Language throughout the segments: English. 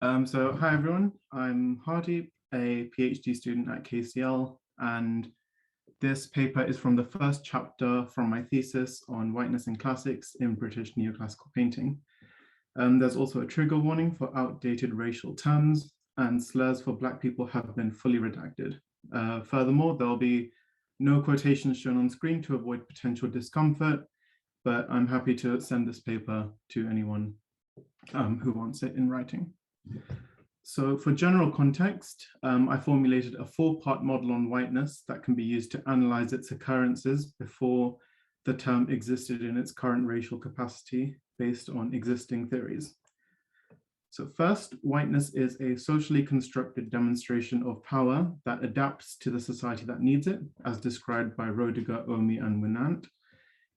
Hi everyone, I'm Hardeep, a PhD student at KCL, and this paper is from the first chapter from my thesis on whiteness in classics in British neoclassical painting. There's also a trigger warning for outdated racial terms, and slurs for Black people have been fully redacted. Furthermore, there'll be no quotations shown on screen to avoid potential discomfort, but I'm happy to send this paper to anyone who wants it in writing. So for general context, I formulated a 4-part model on whiteness that can be used to analyze its occurrences before the term existed in its current racial capacity based on existing theories. So first, whiteness is a socially constructed demonstration of power that adapts to the society that needs it, as described by Roediger, Omi, and Winant.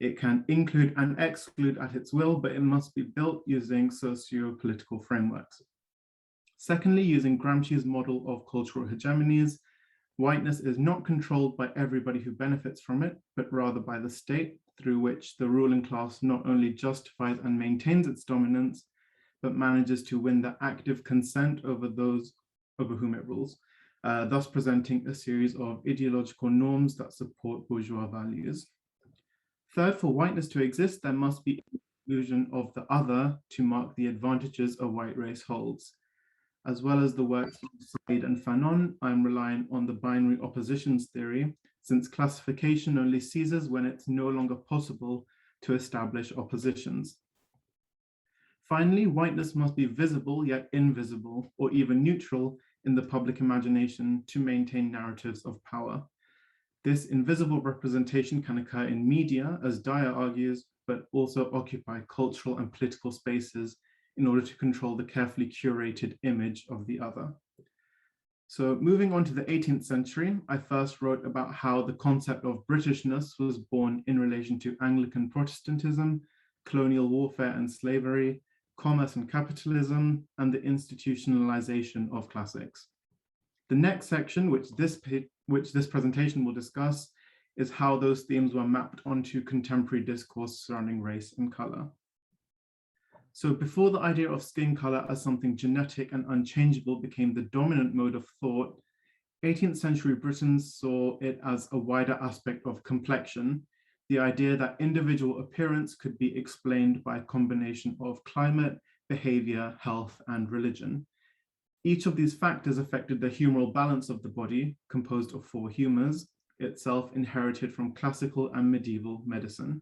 It can include and exclude at its will, but it must be built using socio-political frameworks. Secondly, using Gramsci's model of cultural hegemonies, whiteness is not controlled by everybody who benefits from it, but rather by the state, through which the ruling class not only justifies and maintains its dominance, but manages to win the active consent over those over whom it rules, thus presenting a series of ideological norms that support bourgeois values. Third, for whiteness to exist, there must be inclusion of the other to mark the advantages a white race holds. As well as the works of Said and Fanon, I'm relying on the binary oppositions theory, since classification only ceases when it's no longer possible to establish oppositions. Finally, whiteness must be visible yet invisible, or even neutral in the public imagination to maintain narratives of power. This invisible representation can occur in media, as Dyer argues, but also occupy cultural and political spaces in order to control the carefully curated image of the other. So moving on to the 18th century, I first wrote about how the concept of Britishness was born in relation to Anglican Protestantism, colonial warfare and slavery, commerce and capitalism, and the institutionalization of classics. The next section, which this presentation will discuss, is how those themes were mapped onto contemporary discourse surrounding race and color. So before the idea of skin color as something genetic and unchangeable became the dominant mode of thought, 18th century Britons saw it as a wider aspect of complexion, the idea that individual appearance could be explained by a combination of climate, behavior, health, and religion. Each of these factors affected the humoral balance of the body, composed of 4 humors, itself inherited from classical and medieval medicine.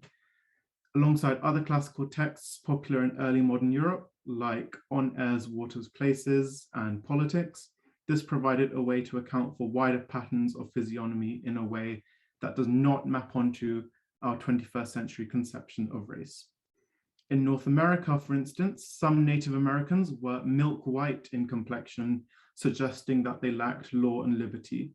Alongside other classical texts popular in early modern Europe, like On Airs, Waters, Places, and Politics, this provided a way to account for wider patterns of physiognomy in a way that does not map onto our 21st century conception of race. In North America, for instance, some Native Americans were milk white in complexion, suggesting that they lacked law and liberty.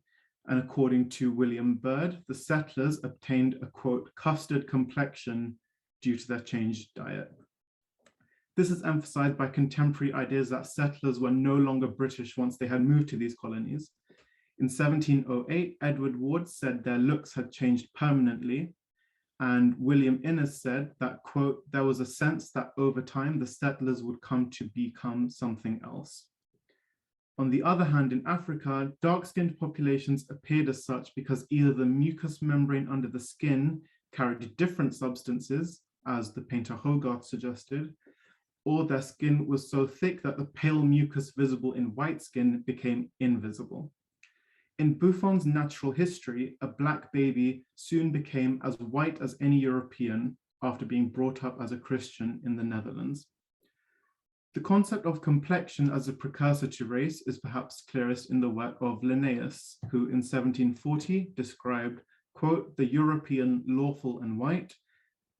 And according to William Byrd, the settlers obtained a, quote, custard complexion due to their changed diet. This is emphasized by contemporary ideas that settlers were no longer British once they had moved to these colonies. In 1708, Edward Ward said their looks had changed permanently, and William Innes said that, quote, there was a sense that over time the settlers would come to become something else. On the other hand, in Africa, dark-skinned populations appeared as such because either the mucous membrane under the skin carried different substances, as the painter Hogarth suggested, or their skin was so thick that the pale mucus visible in white skin became invisible. In Buffon's Natural History, a Black baby soon became as white as any European after being brought up as a Christian in the Netherlands. The concept of complexion as a precursor to race is perhaps clearest in the work of Linnaeus, who in 1740 described, quote, the European lawful and white,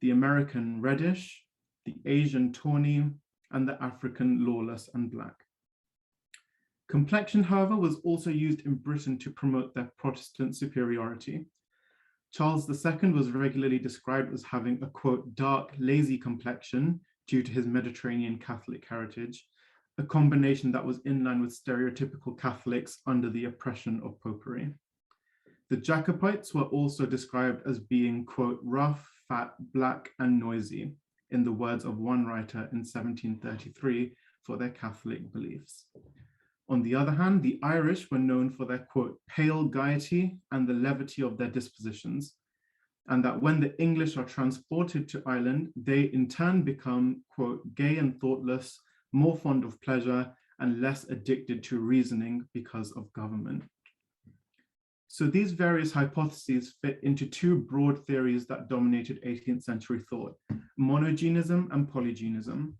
the American reddish, the Asian tawny, and the African lawless and black. Complexion, however, was also used in Britain to promote their Protestant superiority. Charles II was regularly described as having a, quote, dark, lazy complexion due to his Mediterranean Catholic heritage, a combination that was in line with stereotypical Catholics under the oppression of popery. The Jacobites were also described as being, quote, rough, fat, black, and noisy, in the words of one writer in 1733, for their Catholic beliefs. On the other hand, the Irish were known for their, quote, pale gaiety and the levity of their dispositions, and that when the English are transported to Ireland, they in turn become, quote, gay and thoughtless, more fond of pleasure, and less addicted to reasoning because of government. So these various hypotheses fit into two broad theories that dominated 18th century thought, monogenism and polygenism.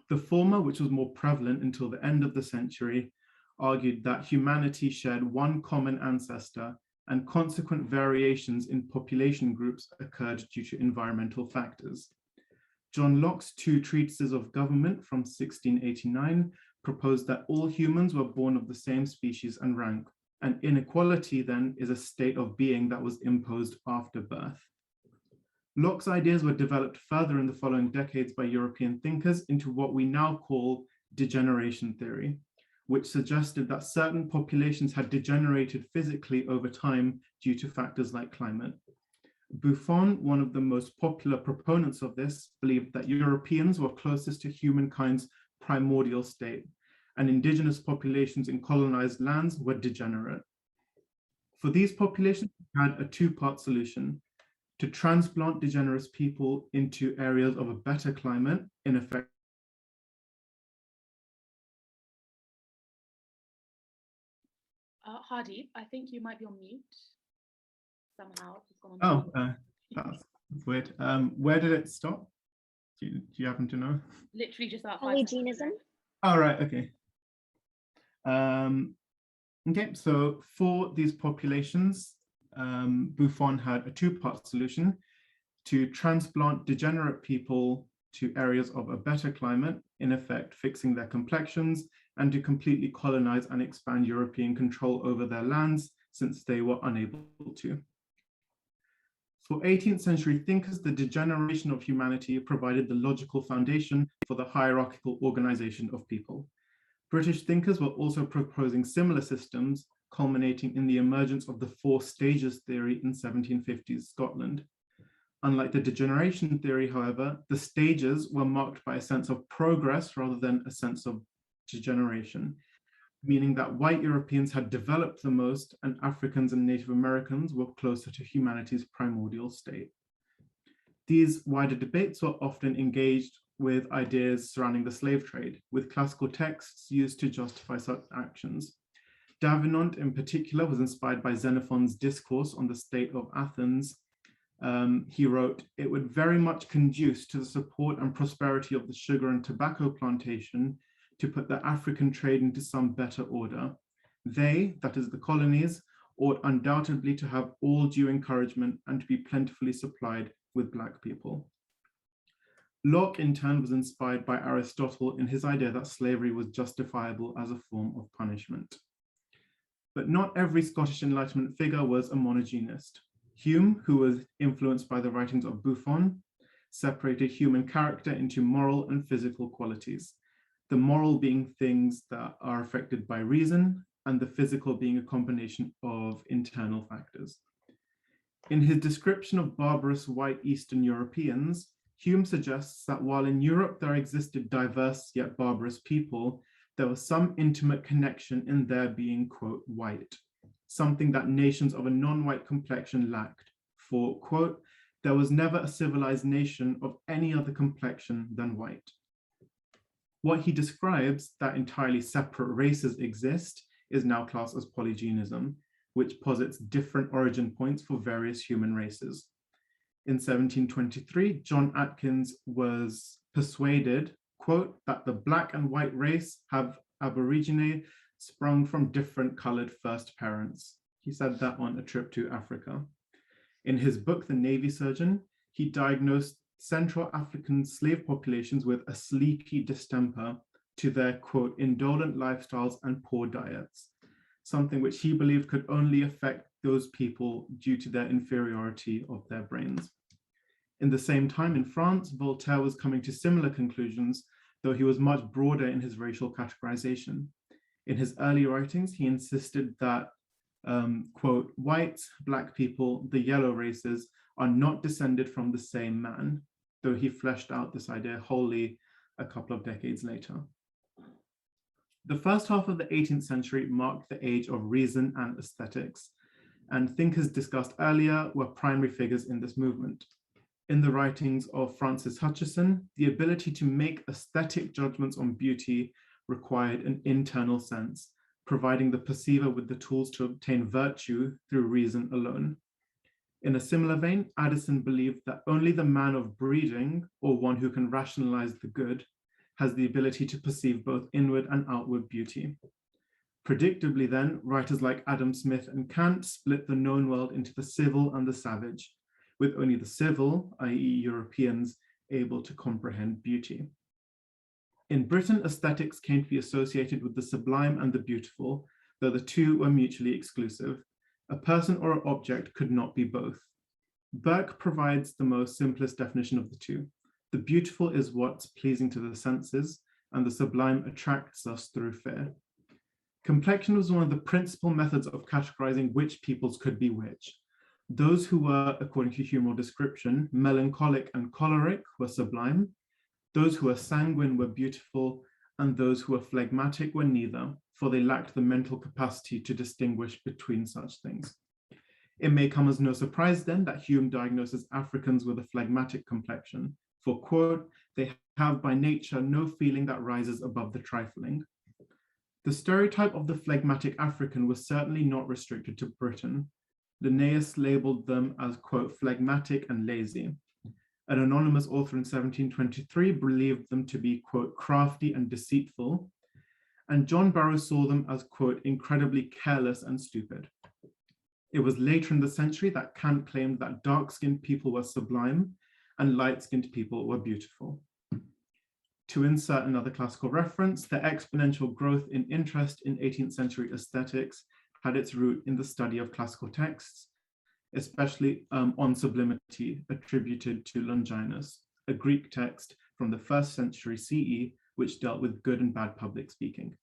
The former, which was more prevalent until the end of the century, argued that humanity shared one common ancestor and consequent variations in population groups occurred due to environmental factors. John Locke's two treatises of government from 1689 proposed that all humans were born of the same species and rank, and inequality then is a state of being that was imposed after birth. Locke's ideas were developed further in the following decades by European thinkers into what we now call degeneration theory, which suggested that certain populations had degenerated physically over time due to factors like climate. Buffon, one of the most popular proponents of this, believed that Europeans were closest to humankind's primordial state, and indigenous populations in colonized lands were degenerate. For these populations, we had a two-part solution: to transplant degenerate people into areas of a better climate, in effect. Hardeep, I think you might be on mute somehow. It's gone on That's weird. Where did it stop? Do you happen to know? Literally just about polygenism. Oh, right, okay. Okay, so for these populations, Buffon had a two-part solution: to transplant degenerate people to areas of a better climate, in effect fixing their complexions, and to completely colonize and expand European control over their lands, since they were unable to. For 18th century thinkers, the degeneration of humanity provided the logical foundation for the hierarchical organization of people. British thinkers were also proposing similar systems, culminating in the emergence of the four stages theory in 1750s Scotland. Unlike the degeneration theory, however, the stages were marked by a sense of progress rather than a sense of degeneration, meaning that white Europeans had developed the most and Africans and Native Americans were closer to humanity's primordial state. These wider debates were often engaged with ideas surrounding the slave trade, with classical texts used to justify such actions. Davenant in particular was inspired by Xenophon's discourse on the state of Athens. He wrote, "It would very much conduce to the support and prosperity of the sugar and tobacco plantation to put the African trade into some better order. They, that is the colonies, ought undoubtedly to have all due encouragement and to be plentifully supplied with Black people." Locke, in turn, was inspired by Aristotle in his idea that slavery was justifiable as a form of punishment. But not every Scottish Enlightenment figure was a monogenist. Hume, who was influenced by the writings of Buffon, separated human character into moral and physical qualities, the moral being things that are affected by reason, and the physical being a combination of internal factors. In his description of barbarous white Eastern Europeans, Hume suggests that while in Europe there existed diverse yet barbarous people, there was some intimate connection in their being, quote, white, something that nations of a non-white complexion lacked. For, quote, "there was never a civilized nation of any other complexion than white." What he describes, that entirely separate races exist, is now classed as polygenism, which posits different origin points for various human races. In 1723, John Atkins was persuaded, quote, "that the Black and white race have aborigine sprung from different colored first parents." He said that on a trip to Africa. In his book, The Navy Surgeon, he diagnosed Central African slave populations with a sleepy distemper to their, quote, "indolent lifestyles and poor diets," something which he believed could only affect those people due to their inferiority of their brains. In the same time in France, Voltaire was coming to similar conclusions, though he was much broader in his racial categorization. In his early writings, he insisted that, quote, "whites, Black people, the yellow races are not descended from the same man," though he fleshed out this idea wholly a couple of decades later. The first half of the 18th century marked the age of reason and aesthetics, and thinkers discussed earlier were primary figures in this movement. In the writings of Francis Hutcheson, the ability to make aesthetic judgments on beauty required an internal sense, providing the perceiver with the tools to obtain virtue through reason alone. In a similar vein, Addison believed that only the man of breeding, or one who can rationalize the good, has the ability to perceive both inward and outward beauty. Predictably then, writers like Adam Smith and Kant split the known world into the civil and the savage, with only the civil, i.e. Europeans, able to comprehend beauty. In Britain, aesthetics came to be associated with the sublime and the beautiful, though the two were mutually exclusive. A person or an object could not be both. Burke provides the most simplest definition of the two. The beautiful is what's pleasing to the senses, and the sublime attracts us through fear. Complexion was one of the principal methods of categorizing which peoples could be which. Those who were, according to humoral description, melancholic and choleric were sublime. Those who were sanguine were beautiful, and those who were phlegmatic were neither, for they lacked the mental capacity to distinguish between such things. It may come as no surprise then that Hume diagnoses Africans with a phlegmatic complexion, for, quote, they have by nature no feeling that rises above the trifling. The stereotype of the phlegmatic African was certainly not restricted to Britain. Linnaeus labeled them as, quote, phlegmatic and lazy. An anonymous author in 1723 believed them to be, quote, crafty and deceitful, and John Barrow saw them as, quote, incredibly careless and stupid. It was later in the century that Kant claimed that dark-skinned people were sublime and light-skinned people were beautiful. To insert another classical reference, the exponential growth in interest in 18th century aesthetics had its root in the study of classical texts, especially on sublimity attributed to Longinus, a Greek text from the 1st century CE, which dealt with good and bad public speaking.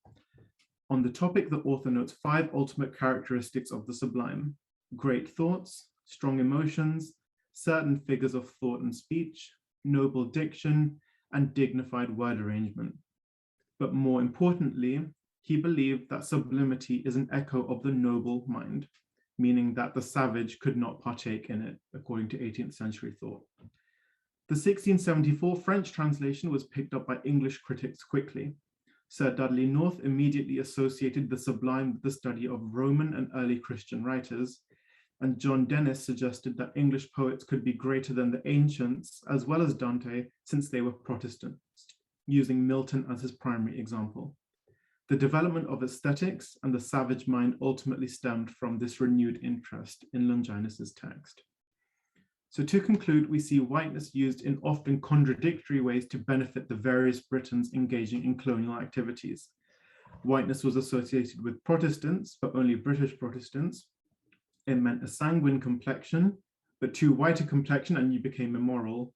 On the topic, the author notes 5 ultimate characteristics of the sublime: great thoughts, strong emotions, certain figures of thought and speech, noble diction, and dignified word arrangement. But more importantly, he believed that sublimity is an echo of the noble mind, meaning that the savage could not partake in it, according to 18th century thought. The 1674 French translation was picked up by English critics quickly. Sir Dudley North immediately associated the sublime with the study of Roman and early Christian writers, and John Dennis suggested that English poets could be greater than the ancients, as well as Dante, since they were Protestants, using Milton as his primary example. The development of aesthetics and the savage mind ultimately stemmed from this renewed interest in Longinus's text. So to conclude, we see whiteness used in often contradictory ways to benefit the various Britons engaging in colonial activities. Whiteness was associated with Protestants, but only British Protestants. It meant a sanguine complexion, but too white a complexion and you became immoral.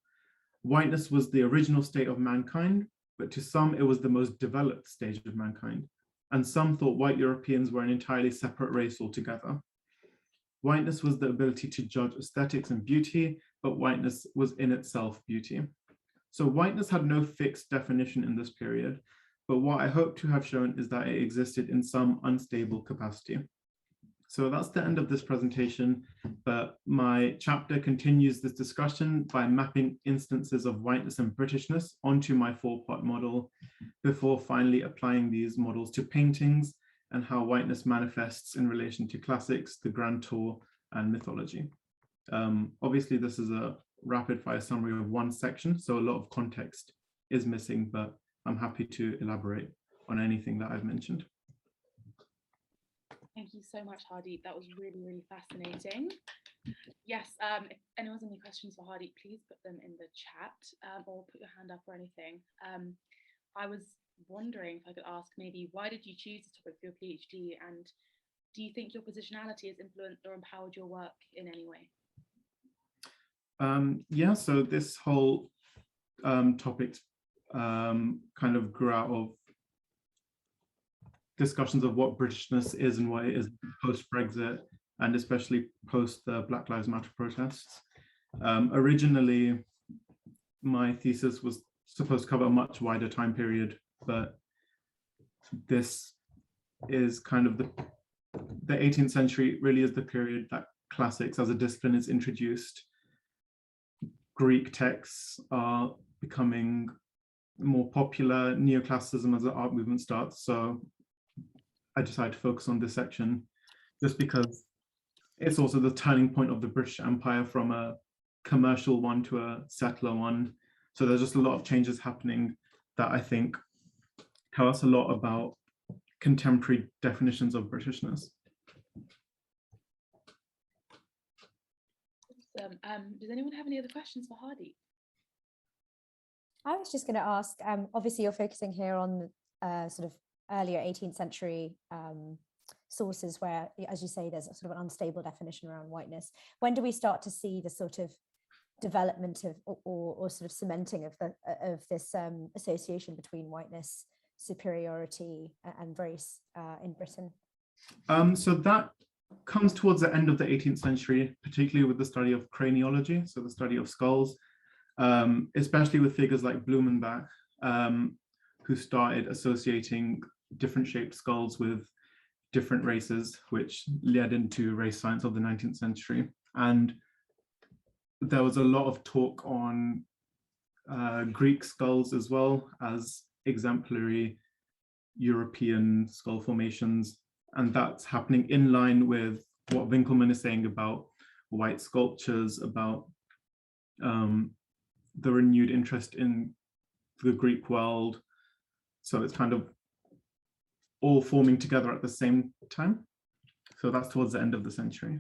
Whiteness was the original state of mankind, but to some it was the most developed stage of mankind. And some thought white Europeans were an entirely separate race altogether. Whiteness was the ability to judge aesthetics and beauty, but whiteness was in itself beauty. So whiteness had no fixed definition in this period, but what I hope to have shown is that it existed in some unstable capacity. So that's the end of this presentation, but my chapter continues this discussion by mapping instances of whiteness and Britishness onto my 4-part model before finally applying these models to paintings and how whiteness manifests in relation to classics, the Grand Tour, and mythology. Obviously, this is a rapid-fire summary of one section, so a lot of context is missing, but I'm happy to elaborate on anything that I've mentioned. Thank you so much, Hardeep. That was really, really fascinating. Yes, if anyone has any questions for Hardeep, please put them in the chat or put your hand up or anything. I was wondering if I could ask maybe, why did you choose this topic for your PhD, and do you think your positionality has influenced or empowered your work in any way? Yeah, so this whole topic kind of grew out of discussions of what Britishness is and what it is post-Brexit, and especially post the Black Lives Matter protests. Originally, my thesis was supposed to cover a much wider time period, but this is kind of the 18th century really is the period that classics as a discipline is introduced. Greek texts are becoming more popular, neoclassicism as an art movement starts. So I decided to focus on this section just because it's also the turning point of the British Empire from a commercial one to a settler one. So there's just a lot of changes happening that I think tell us a lot about contemporary definitions of Britishness. Awesome. Does anyone have any other questions for Hardeep? I was just going to ask, obviously you're focusing here on sort of earlier 18th century sources where, as you say, there's a sort of an unstable definition around whiteness. When do we start to see the sort of development of or sort of cementing of this association between whiteness, superiority and race in Britain? So that comes towards the end of the 18th century, particularly with the study of craniology, so the study of skulls, especially with figures like Blumenbach, who started associating different shaped skulls with different races, which led into race science of the 19th century. And there was a lot of talk on Greek skulls as well as exemplary European skull formations. And that's happening in line with what Winkelmann is saying about white sculptures, about the renewed interest in the Greek world. So it's kind of all forming together at the same time. So that's towards the end of the century.